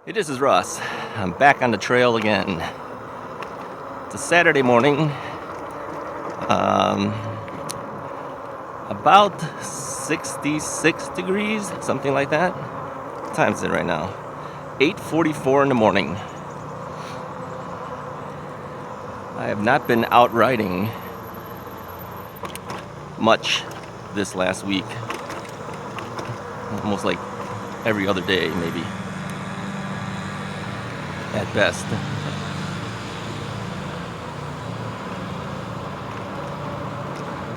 Hey, this is Russ. I'm back on the trail again. It's a Saturday morning. About 66 degrees, something like that. What time is it right now? 8:44 in the morning. I have not been out riding much this last week. Almost like every other day, maybe. At best.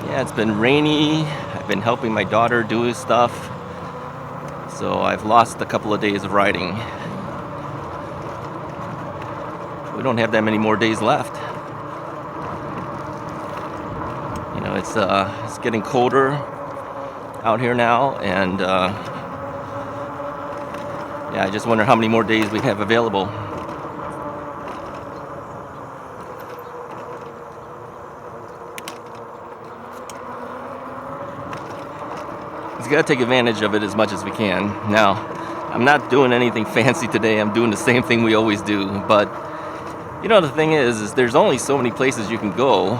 Yeah, it's been rainy. I've been helping my daughter do stuff. So I've lost a couple of days of riding. We don't have that many more days left. You know, it's getting colder out here now, and yeah, I just wonder how many more days we have available. We've got to take advantage of it as much as we can. Now, I'm not doing anything fancy today. I'm doing the same thing we always do. But, you know, the thing is there's only so many places you can go.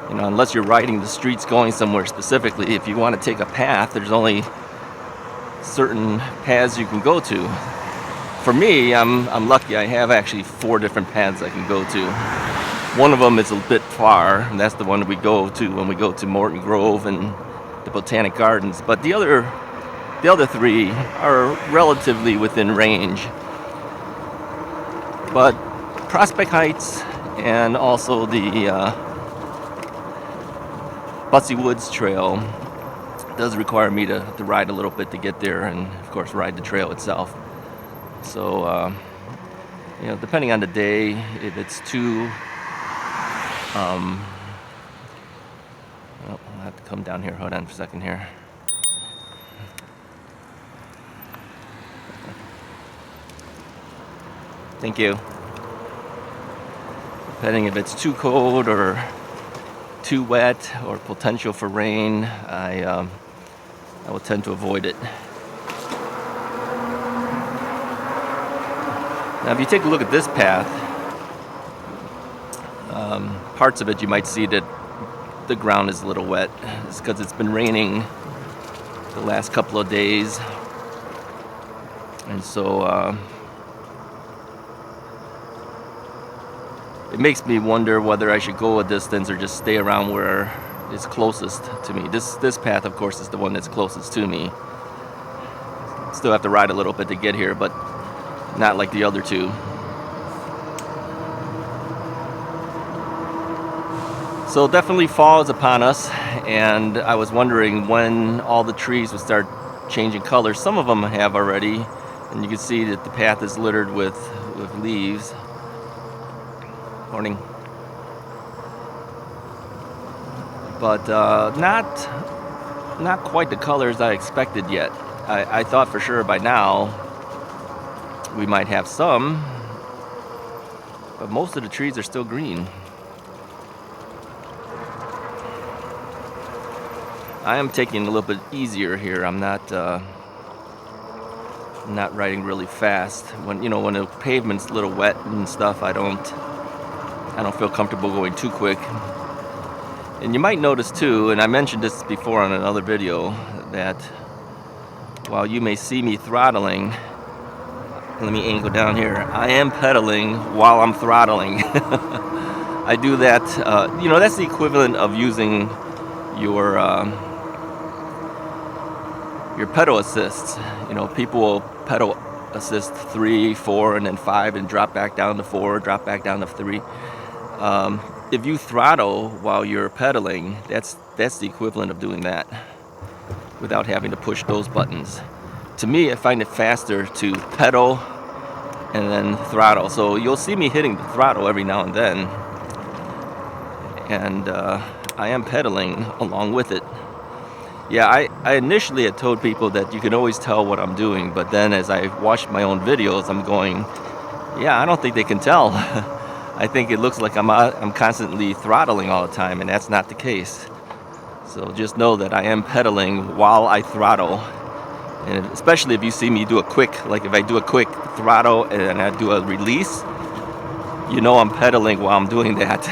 You know, unless you're riding the streets going somewhere specifically. If you want to take a path, there's only certain paths you can go to. For me, I'm lucky. I have actually 4 different paths I can go to. One of them is a bit far, and that's the one we go to when we go to Morton Grove and the Botanic Gardens. But the other 3 are relatively within range. But Prospect Heights and also the Butsy Woods Trail does require me to ride a little bit to get there, and of course ride the trail itself. So, you know, depending on the day, if it's too well, I'll have to come down here. Hold on for a second here. Thank you. Depending if it's too cold or too wet or potential for rain, I will tend to avoid it. Now, if you take a look at this path, parts of it you might see that the ground is a little wet. It's because it's been raining the last couple of days, and so it makes me wonder whether I should go a distance or just stay around where it's closest to me. This path, of course, is the one that's closest to me. Still have to ride a little bit to get here, but not like the other 2. So definitely fall is upon us, and I was wondering when all the trees would start changing colors. Some of them have already, and you can see that the path is littered with leaves. Morning. But not quite the colors I expected yet. I thought for sure by now we might have some, but most of the trees are still green. I am taking it a little bit easier here. I'm not riding really fast. When the pavement's a little wet and stuff, I don't feel comfortable going too quick. And you might notice too, and I mentioned this before on another video, that while you may see me throttling, let me angle down here, I am pedaling while I'm throttling. I do that, that's the equivalent of using your pedal assists. You know, people will pedal assist 3, 4, and then 5, and drop back down to 4, drop back down to 3. If you throttle while you're pedaling, that's the equivalent of doing that without having to push those buttons. To me, I find it faster to pedal and then throttle. So you'll see me hitting the throttle every now and then, and I am pedaling along with it. Yeah, I initially had told people that you can always tell what I'm doing, but then as I watched my own videos, I'm going, yeah, I don't think they can tell. I think it looks like I'm constantly throttling all the time, and that's not the case. So just know that I am pedaling while I throttle. And especially if you see me do a quick, like if I do a quick throttle and I do a release, you know I'm pedaling while I'm doing that.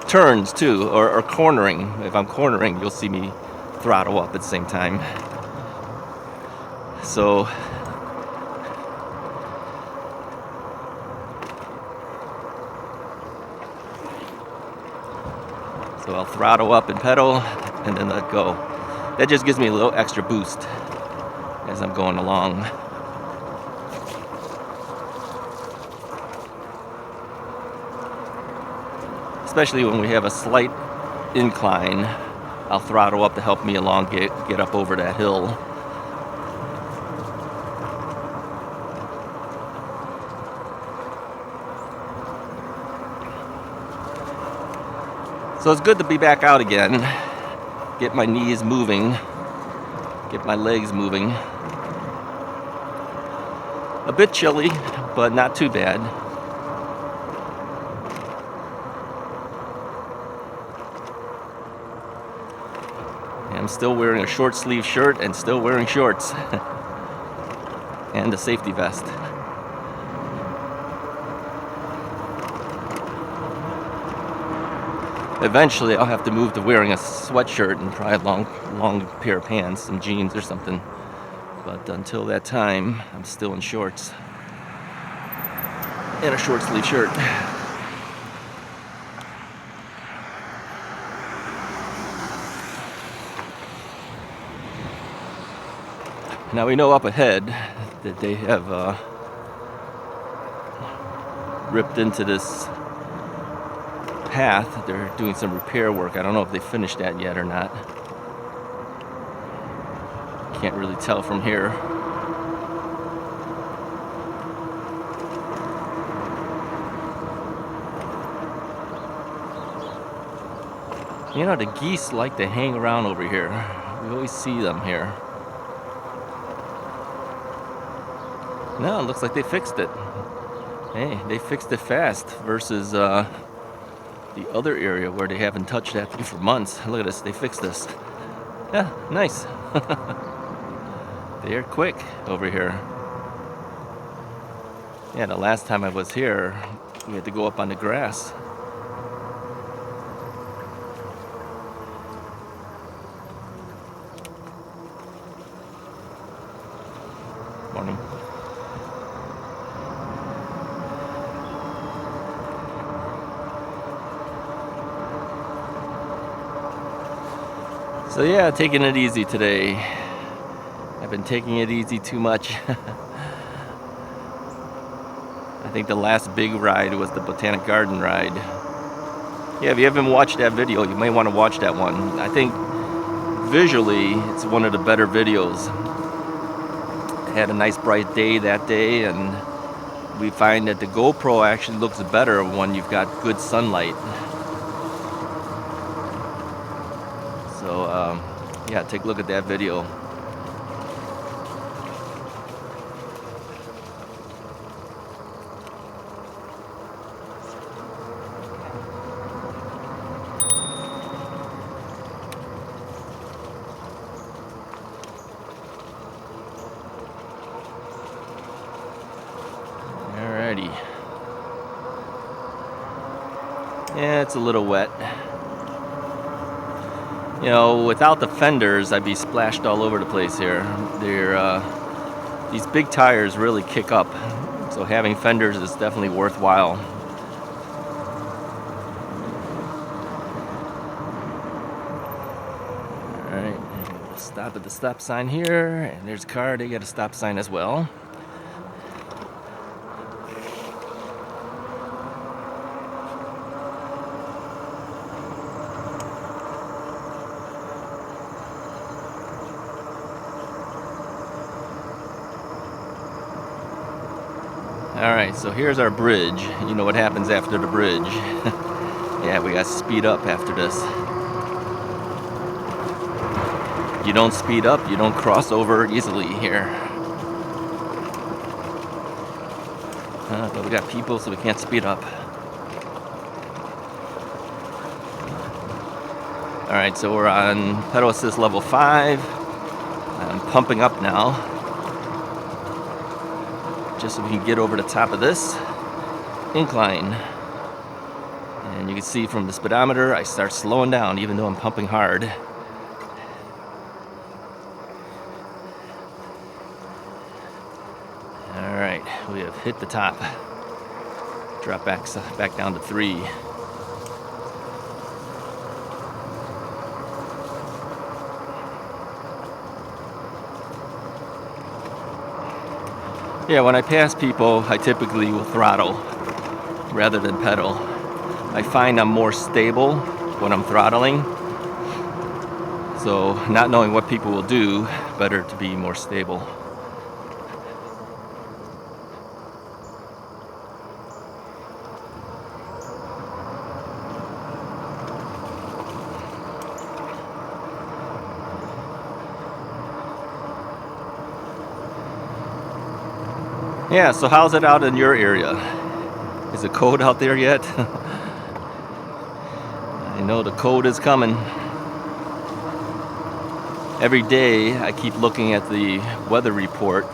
Turns too, or cornering. If I'm cornering, you'll see me throttle up at the same time. So I'll throttle up and pedal and then let go. That just gives me a little extra boost as I'm going along. Especially when we have a slight incline, I'll throttle up to help me along get up over that hill. So it's good to be back out again, get my knees moving, get my legs moving. A bit chilly, but not too bad. I'm still wearing a short sleeve shirt and still wearing shorts and a safety vest. Eventually I'll have to move to wearing a sweatshirt and probably a long pair of pants, some jeans or something. But until that time, I'm still in shorts and a short sleeve shirt. Now we know up ahead that they have ripped into this path. They're doing some repair work. I don't know if they finished that yet or not. Can't really tell from here. You know, the geese like to hang around over here. We always see them here. No, it looks like they fixed it. Hey, they fixed it fast versus the other area where they haven't touched that thing for months. Look at this, they fixed this. Yeah, nice. They're quick over here. Yeah, the last time I was here, we had to go up on the grass. Morning. So yeah, taking it easy today. I've been taking it easy too much. I think the last big ride was the Botanic Garden ride. Yeah, if you haven't watched that video, you may want to watch that one. I think visually, it's one of the better videos. I had a nice bright day that day, and we find that the GoPro actually looks better when you've got good sunlight. So yeah, take a look at that video. Alrighty. Yeah, it's a little wet. You know, without the fenders, I'd be splashed all over the place here. These big tires really kick up, so having fenders is definitely worthwhile. Alright, we'll stop at the stop sign here, and there's a car, they got a stop sign as well. Alright, so here's our bridge. You know what happens after the bridge. Yeah, we got to speed up after this. You don't speed up, you don't cross over easily here. But we got people, so we can't speed up. Alright, so we're on pedal assist level 5. On pumping up now, just so we can get over the top of this incline. And you can see from the speedometer, I start slowing down even though I'm pumping hard. All right, we have hit the top. Drop back down to 3. Yeah, when I pass people, I typically will throttle rather than pedal. I find I'm more stable when I'm throttling. So, not knowing what people will do, better to be more stable. Yeah, so how's it out in your area? Is it cold out there yet? I know the cold is coming. Every day I keep looking at the weather report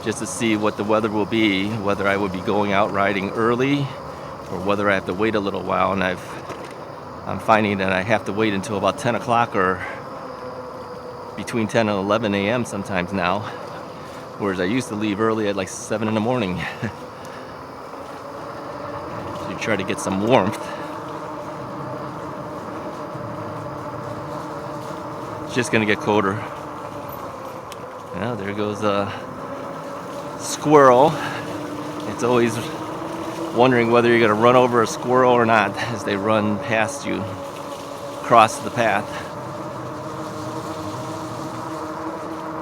just to see what the weather will be, whether I would be going out riding early or whether I have to wait a little while. And I'm finding that I have to wait until about 10 o'clock or between 10 and 11 a.m. sometimes now, whereas I used to leave early at like 7 in the morning. So you try to get some warmth. It's just gonna get colder. Yeah, there goes a squirrel. It's always wondering whether you're gonna run over a squirrel or not as they run past you, across the path.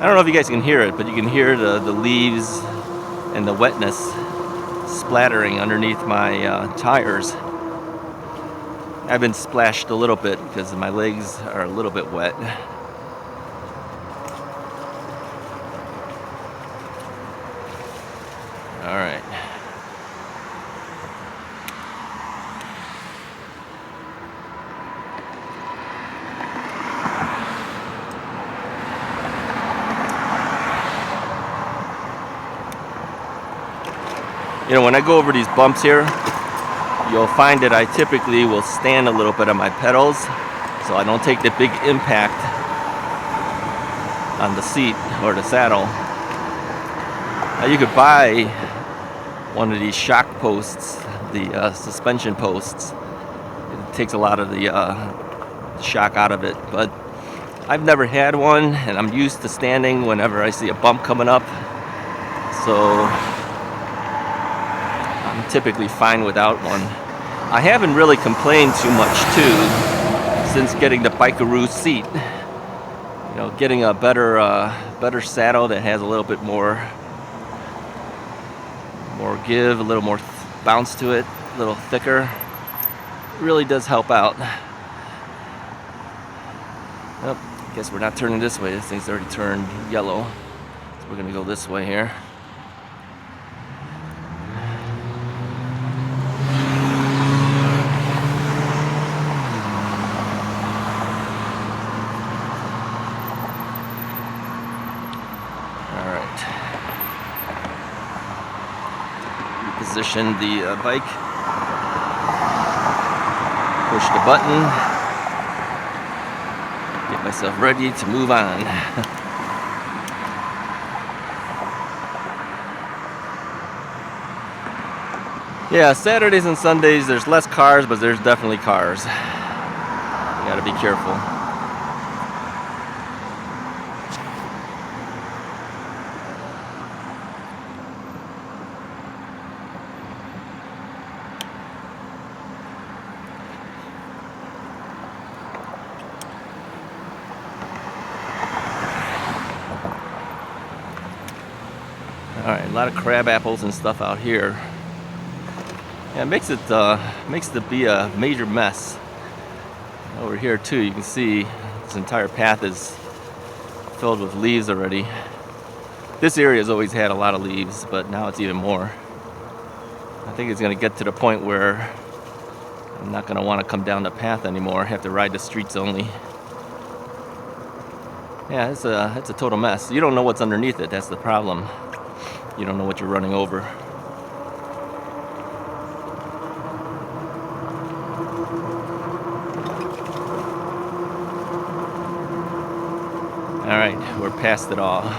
I don't know if you guys can hear it, but you can hear the leaves and the wetness splattering underneath my tires. I've been splashed a little bit because my legs are a little bit wet. All right. You know, when I go over these bumps here, you'll find that I typically will stand a little bit on my pedals so I don't take the big impact on the seat or the saddle. Now you could buy one of these shock posts, the suspension posts. It takes a lot of the shock out of it, but I've never had one, and I'm used to standing whenever I see a bump coming up, so I'm typically fine without one. I haven't really complained too much too since getting the Bikeroo seat. You know, getting a better saddle that has a little bit more give, a little more bounce to it, a little thicker, really does help out. Yep, I guess we're not turning this way. This thing's already turned yellow, so we're gonna go this way here. Position the bike, push the button, get myself ready to move on. Yeah, Saturdays and Sundays there's less cars, but there's definitely cars. You gotta be careful. Alright, a lot of crab apples and stuff out here. Yeah, it makes it be a major mess. Over here too, you can see this entire path is filled with leaves already. This area has always had a lot of leaves, but now it's even more. I think it's going to get to the point where I'm not going to want to come down the path anymore. I have to ride the streets only. Yeah, it's a total mess. You don't know what's underneath it. That's the problem. You don't know what you're running over. All right, we're past it all.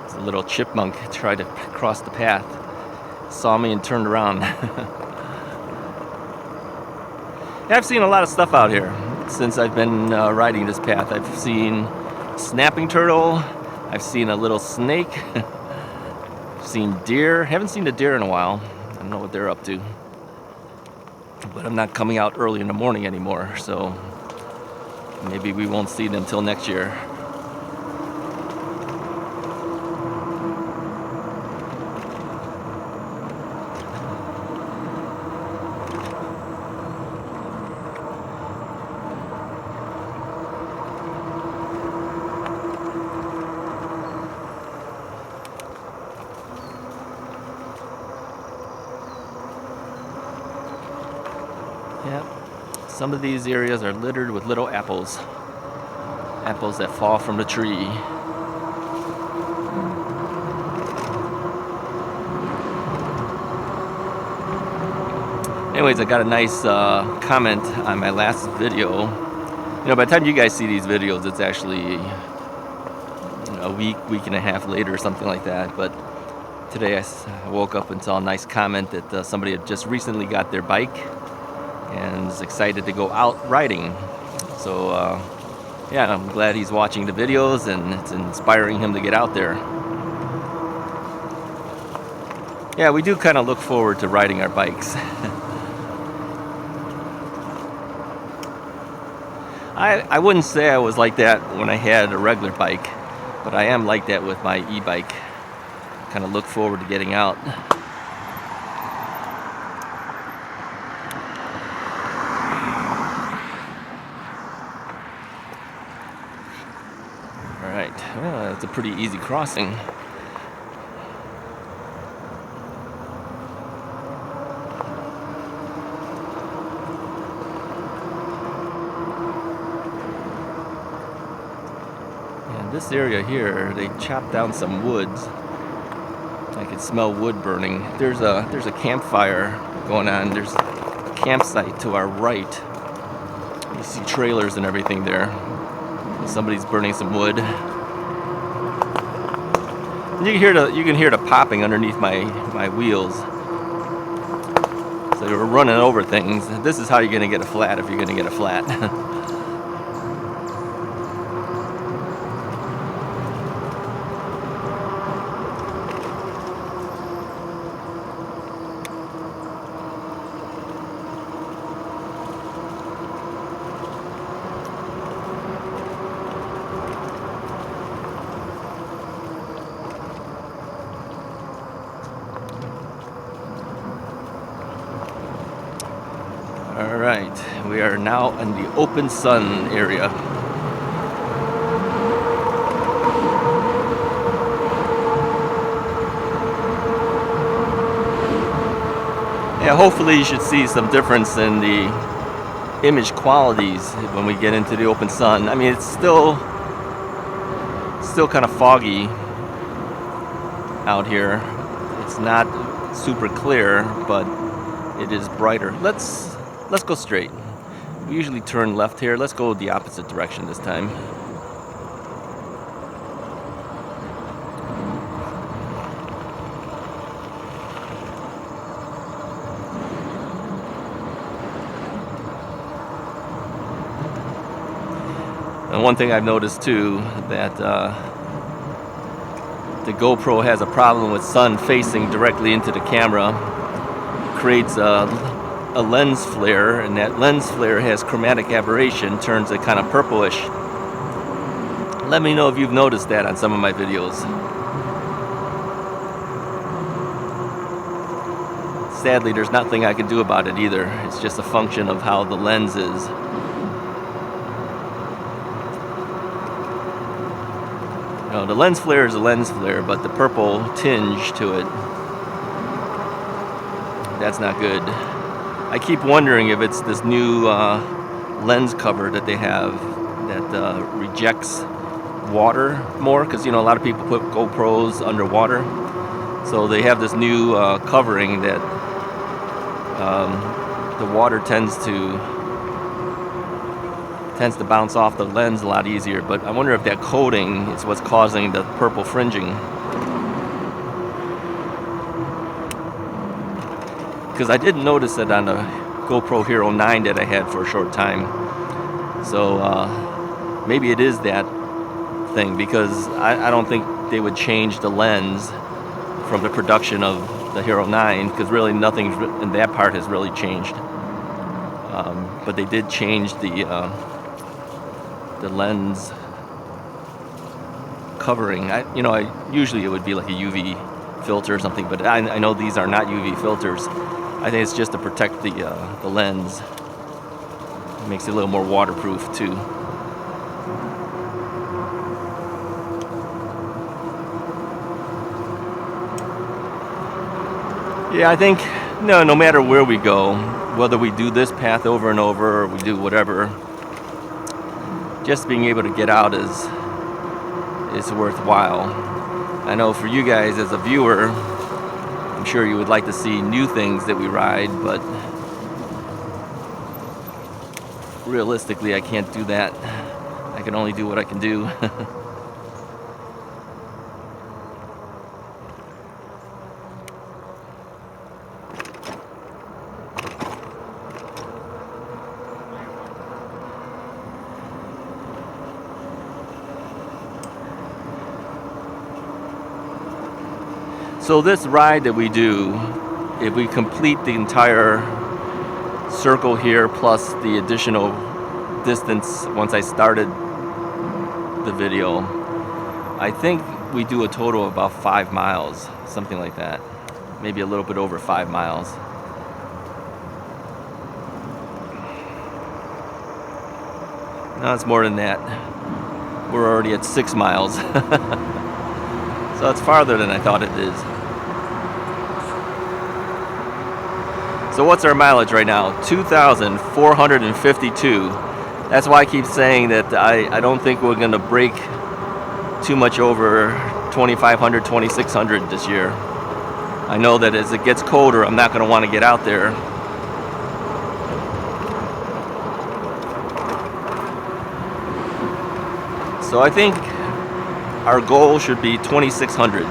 It's a little chipmunk tried to cross the path, saw me and turned around. I've seen a lot of stuff out here since I've been riding this path. I've seen snapping turtle, I've seen a little snake, I've seen deer. Haven't seen a deer in a while. I don't know what they're up to. But I'm not coming out early in the morning anymore, so maybe we won't see them till next year. Yep. Some of these areas are littered with little apples. Apples that fall from the tree. Anyways, I got a nice comment on my last video. You know, by the time you guys see these videos, it's actually a week and a half later or something like that. But today I woke up and saw a nice comment that somebody had just recently got their bike and is excited to go out riding. So yeah, I'm glad he's watching the videos and it's inspiring him to get out there. Yeah, we do kind of look forward to riding our bikes. I wouldn't say I was like that when I had a regular bike, but I am like that with my e-bike. Kind of look forward to getting out. Alright, well, it's a pretty easy crossing. And this area here, they chopped down some woods. I could smell wood burning. There's a campfire going on. There's a campsite to our right. You see trailers and everything there. Somebody's burning some wood. And you can hear the popping underneath my wheels. So we're running over things. This is how you're gonna get a flat if you're gonna get a flat. Alright, we are now in the open sun area. Yeah, hopefully you should see some difference in the image qualities when we get into the open sun. I mean, it's still kind of foggy out here. It's not super clear, but it is brighter. Let's go straight. We usually turn left here. Let's go the opposite direction this time. And one thing I've noticed too, that the GoPro has a problem with sun facing directly into the camera. It creates a lens flare, and that lens flare has chromatic aberration, turns it kind of purplish. Let me know if you've noticed that on some of my videos. sadly, there's nothing I can do about it either. It's just a function of how the lens is. You know, the lens flare is a lens flare, but the purple tinge to it, that's not good. I keep wondering if it's this new lens cover that they have that rejects water more, because you know a lot of people put GoPros underwater, so they have this new covering that the water tends to bounce off the lens a lot easier. But I wonder if that coating is what's causing the purple fringing, because I did notice that on the GoPro Hero 9 that I had for a short time. So maybe it is that thing, because I don't think they would change the lens from the production of the Hero 9, because really nothing in that part has really changed. But they did change the lens covering. I usually it would be like a UV filter or something, but I know these are not UV filters. I think it's just to protect the lens. It makes it a little more waterproof too. Yeah, I think no matter where we go, whether we do this path over and over or we do whatever, just being able to get out is worthwhile. I know for you guys as a viewer, I'm sure you would like to see new things that we ride, but realistically I can't do that. I can only do what I can do. So this ride that we do, if we complete the entire circle here plus the additional distance once I started the video, I think we do a total of about 5 miles, something like that. Maybe a little bit over 5 miles. No, it's more than that. We're already at 6 miles. So it's farther than I thought it is. So what's our mileage right now? 2,452. That's why I keep saying that I don't think we're going to break too much over 2,500, 2,600 this year. I know that as it gets colder, I'm not going to want to get out there. So I think our goal should be 2,600.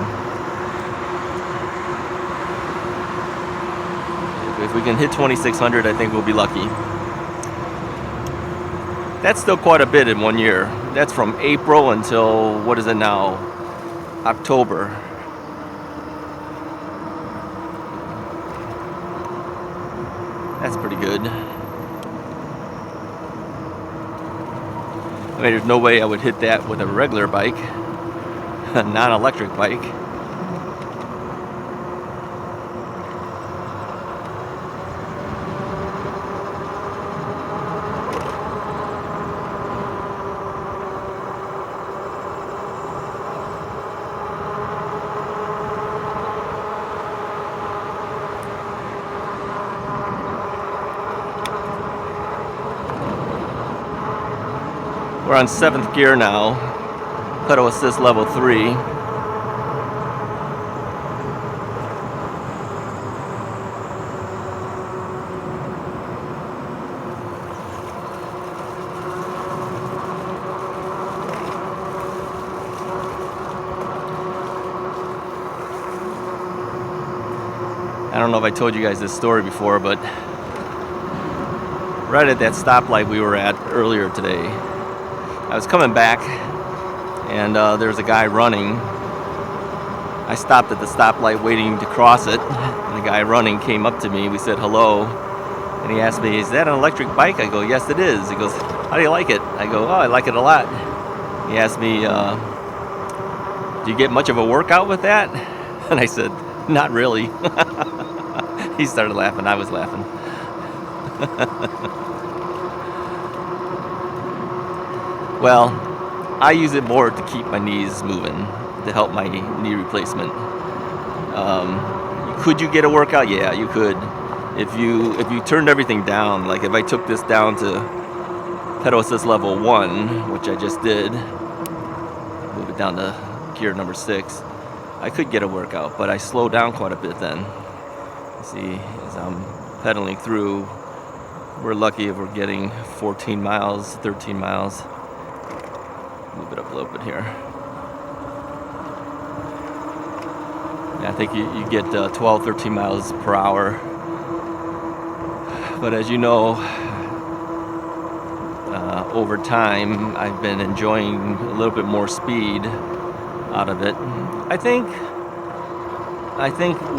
If we can hit 2,600, I think we'll be lucky. That's still quite a bit in 1 year. That's from April until, what is it now? October. That's pretty good. I mean, there's no way I would hit that with a regular bike, a non-electric bike. We're on 7th gear now, pedal assist level 3. I don't know if I told you guys this story before, but right at that stoplight we were at earlier today, I was coming back, and there was a guy running. I stopped at the stoplight waiting to cross it, and the guy running came up to me. We said hello, and he asked me, "Is that an electric bike?" I go, "Yes, it is." He goes, "How do you like it?" I go, "Oh, I like it a lot." He asked me, "Do you get much of a workout with that?" And I said, "Not really." He started laughing. I was laughing. Well, I use it more to keep my knees moving, to help my knee replacement. Could you get a workout? Yeah, you could. If you turned everything down, like if I took this down to pedal assist level 1, which I just did, move it down to gear number 6, I could get a workout, but I slow down quite a bit then. You see, as I'm pedaling through, we're lucky if we're getting 14 miles, 13 miles. Move it up a little bit here. Yeah, I think you get 12, 13 miles per hour. But as you know, over time, I've been enjoying a little bit more speed out of it. I think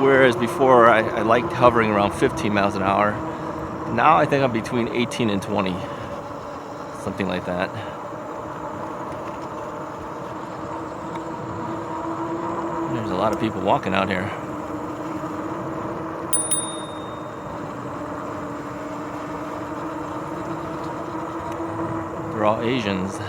whereas before I liked hovering around 15 miles an hour, now I think I'm between 18 and 20, something like that. There's a lot of people walking out here. They're all Asians.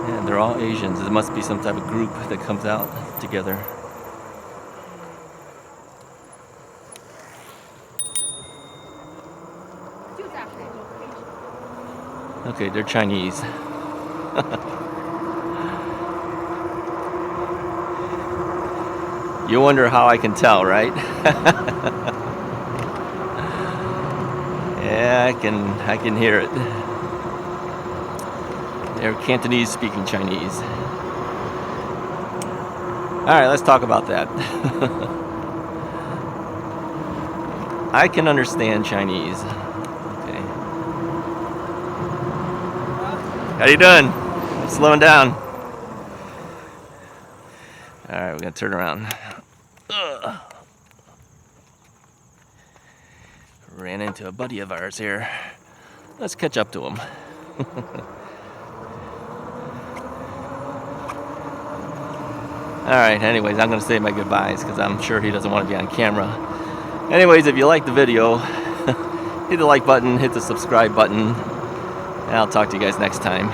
Yeah, they're all Asians. It must be some type of group that comes out together. Okay, they're Chinese. You wonder how I can tell, right? Yeah, I can hear it. They're Cantonese speaking Chinese. Alright, let's talk about that. I can understand Chinese. Okay. How you doing? Slowing down. Alright, we're gonna turn around. Ran into a buddy of ours here. Let's catch up to him. Alright, anyways, I'm going to say my goodbyes because I'm sure he doesn't want to be on camera. Anyways, if you like the video, hit the like button, hit the subscribe button, and I'll talk to you guys next time.